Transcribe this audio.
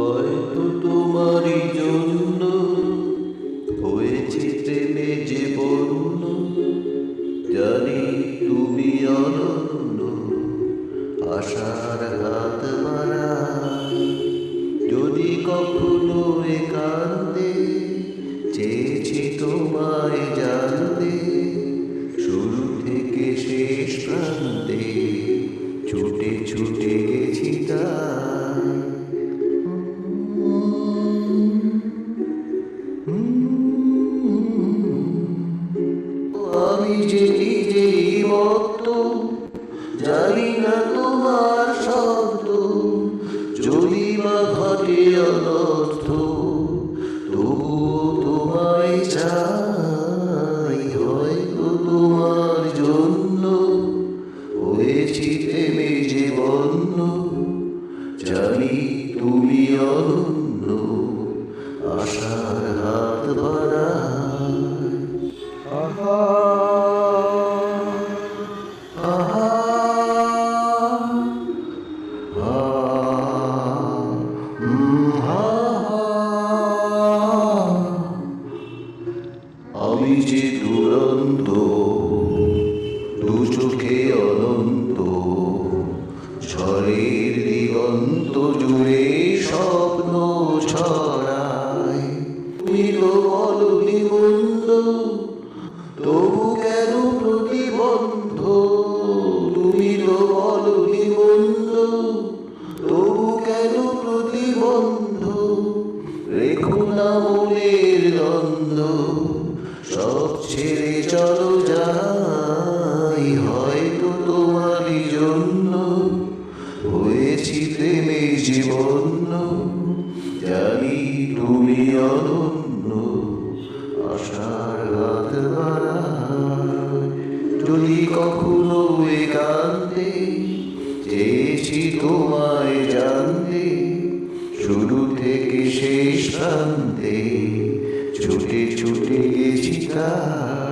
হয়তো তোমারই জন্য হয়েছে প্রেমে যে বন্য, জানি তুমি অনন্য, আশার হাত বাড়াই। যদি কখনো একান্তে চেয়েছি তোমায় জানতে, শুরু থেকে শেষ প্রান্তে ছুটে ছুটে গেছি তাই। আমি যে নিজেই মত্ত, জানি না তোমার শব্দ, যদি বা ঘটে অনর্থ, তবুও তোমায় চাই। হয়তো তোমার জন্য হয়েছি প্রেমে যে বন্য, জানি তুমি অনন্য, আশার হাত বাড়াই। আহা আহা আমি যে দুরন্ত, দু চোখে অনন্ত, ঝড়ের দিগন্ত জুড়ে স্বপ্ন ছড়াই। তুমি তো বলনি মন্দ, তবু কেন প্রতিবন্ধ? তুমি তো বলনি মন্দ, তবু কেন প্রতিবন্ধ? রেখো না মনের দ্বন্দ্ব, সব ছেড়ে চলো যাই। হয়তো তোমারই জন্য হয়েছি প্রেমে জীবন্য, জানি তুমি অনন্য, আশার হাত বাড়াই। যদি কখনো একান্তে চেয়েছি তোমায় জানতে, শুরু থেকে শেষ প্রান্তে ছুটে ছুটে গেছি তাই।